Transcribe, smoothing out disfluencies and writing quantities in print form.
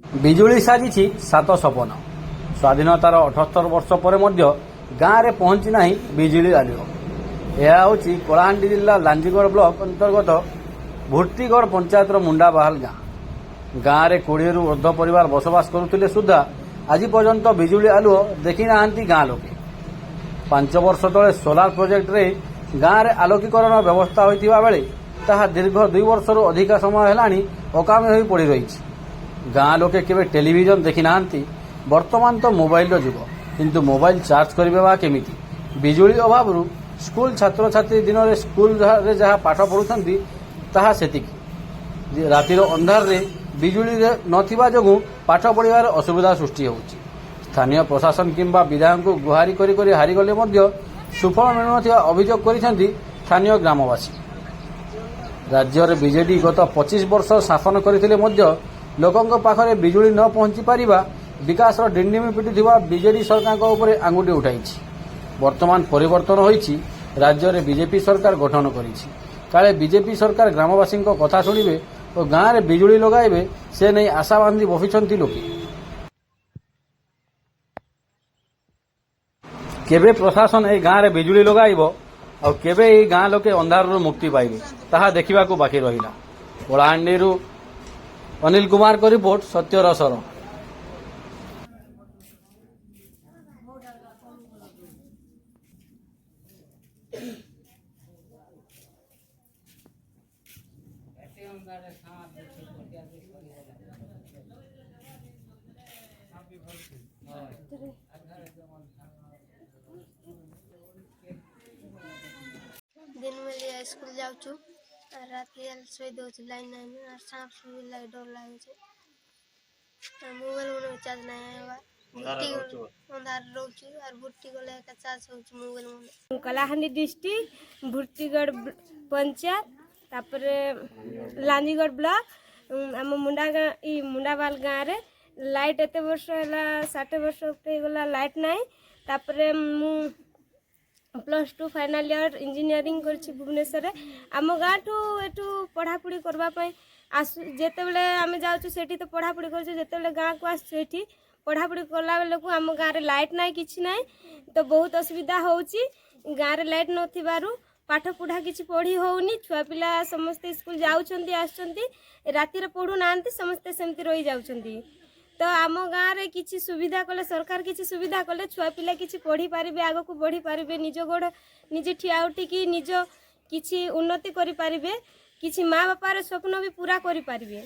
ବିଜୁଳି ସାଜିଛି ସାତ ସପନ। ସ୍ୱାଧୀନତାର 78 ବର୍ଷ ପରେ ମଧ୍ୟ ଗାଁରେ ପହଞ୍ଚି ନାହିଁ ବିଜୁଳି ଆଲୁଅ। ଏହା ହେଉଛି କଳାହାଣ୍ଡି ଜିଲ୍ଲା ଲାଞ୍ଜିଗଡ଼ ବ୍ଲକ ଅନ୍ତର୍ଗତ ଭୁର୍ତ୍ତିଗଡ଼ ପଞ୍ଚାୟତର ମୁଣ୍ଡାବାହାଲ ଗାଁ। ଗାଁରେ 20ରୁ ଉର୍ଦ୍ଧ୍ବ ପରିବାର ବସବାସ କରୁଥିଲେ ସୁଦ୍ଧା ଆଜି ପର୍ଯ୍ୟନ୍ତ ବିଜୁଳି ଆଲୁଅ ଦେଖି ନାହାନ୍ତି ଗାଁ ଲୋକେ। 5 ବର୍ଷ ତଳେ ସୋଲାର ପ୍ରୋଜେକ୍ଟରେ ଗାଁରେ ଆଲୋକୀକରଣ ବ୍ୟବସ୍ଥା ହୋଇଥିବା ବେଳେ ତାହା ଦୀର୍ଘ 2 ବର୍ଷରୁ ଅଧିକ ସମୟ ହେଲାଣି ଅକାମୀ ହୋଇ ପଡ଼ି ରହିଛି। ଗାଁ ଲୋକେ କେବେ ଟେଲିଭିଜନ ଦେଖି ନାହାନ୍ତି। ବର୍ତ୍ତମାନ ତ ମୋବାଇଲର ଯୁଗ, କିନ୍ତୁ ମୋବାଇଲ ଚାର୍ଜ କରିବେ ବା କେମିତି? ବିଜୁଳି ଅଭାବରୁ ସ୍କୁଲ ଛାତ୍ରଛାତ୍ରୀ ଦିନରେ ସ୍କୁଲରେ ଯାହା ପାଠ ପଢ଼ୁଛନ୍ତି ତାହା ସେତିକି। ରାତିର ଅନ୍ଧାରରେ ବିଜୁଳି ନଥିବା ଯୋଗୁଁ ପାଠ ପଢ଼ିବାରେ ଅସୁବିଧା ସୃଷ୍ଟି ହେଉଛି। ସ୍ଥାନୀୟ ପ୍ରଶାସନ କିମ୍ବା ବିଧାୟକଙ୍କୁ ଗୁହାରି କରି କରି ହାରିଗଲେ ମଧ୍ୟ ସୁଫଳ ମିଳୁନଥିବା ଅଭିଯୋଗ କରିଛନ୍ତି ସ୍ଥାନୀୟ ଗ୍ରାମବାସୀ। ରାଜ୍ୟରେ ବିଜେଡି ଗତ 25 ବର୍ଷ ଶାସନ କରିଥିଲେ ମଧ୍ୟ ଲୋକଙ୍କ ପାଖରେ ବିଜୁଳି ନ ପହଞ୍ଚି ପାରିବା ବିକାଶର ଡିଣ୍ଡିମ ପିଟୁଥିବା ବିଜେଡି ସରକାରଙ୍କ ଉପରେ ଆଙ୍ଗୁଠି ଉଠାଇଛି। ବର୍ତ୍ତମାନ ପରିବର୍ତ୍ତନ ହୋଇଛି, ରାଜ୍ୟରେ ବିଜେପି ସରକାର ଗଠନ କରିଛି। କାଳେ ବିଜେପି ସରକାର ଗ୍ରାମବାସୀଙ୍କ କଥା ଶୁଣିବେ ଓ ଗାଁରେ ବିଜୁଳି ଲଗାଇବେ, ସେ ନେଇ ଆଶା ବାନ୍ଧି ବସିଛନ୍ତି ଲୋକେ। କେବେ ପ୍ରଶାସନ ଏହି ଗାଁରେ ବିଜୁଳି ଲଗାଇବ ଆଉ କେବେ ଏହି ଗାଁ ଲୋକେ ଅନ୍ଧାରରୁ ମୁକ୍ତି ପାଇବେ, ତାହା ଦେଖିବାକୁ ବାକି ରହିଲା। କଳାହାଣ୍ଡିରୁ ଅନିଲ କୁମାରଙ୍କ ରିପୋର୍ଟ, ସତ୍ୟର ସ୍ୱର। दिन में लिया स्कूल जाऊँ रात शोई दो लाइन नहीं और सांप भी लगे डर लगे मोबाइल में चार्ज नहीं आएगा अंधार रोचे और भुट्टी गले का चार्ज हो मोबाइल में। कलाहांडी डिस्ट्रिक्ट भुर्त्तिगढ़ पंचायत तापरे लांजीगढ़ ब्लॉक आम मुंडाबाल गाँव रे लाइट एत वर्ष है 60 वर्ष गला लाइट नहीं। तापरे मु +2 फाइनाल इयर इंजीनियरिंग करछि भुवनेश्वर। आम गाँ ठू एठू पढ़ापढ़ी करवाई आसु जेते बेले आम जाऊँ सेठी तो पढ़ापढ़ी करछु। जेते गाँ को आसुठी पढ़ापढ़ी कला बेले को आम गाँव रे लाइट नहीं किछि नहीं, तो बहुत असुविधा होउछि। गाँव रे लाइट नथिबारु पाठ पढ़ा किछि पढ़ी होउनी। छुआ पिला समस्ते स्कूल जाउछंती आछंती, राति रे पढ़ु नांती, समस्ते सेमती रही जाउछंती। तो आम गाँव रे किछि सुविधा कले सरकार किछि सुविधा कले छुआ पिला किछि पढ़ी पारिबे, आगो को बढ़ी पारिबे, निज गोड़ निजे ठिया उठिकी निज किछि उन्नति करि पारिबे, किछि माँ बापार स्वप्न भी पूरा करि पारिबे।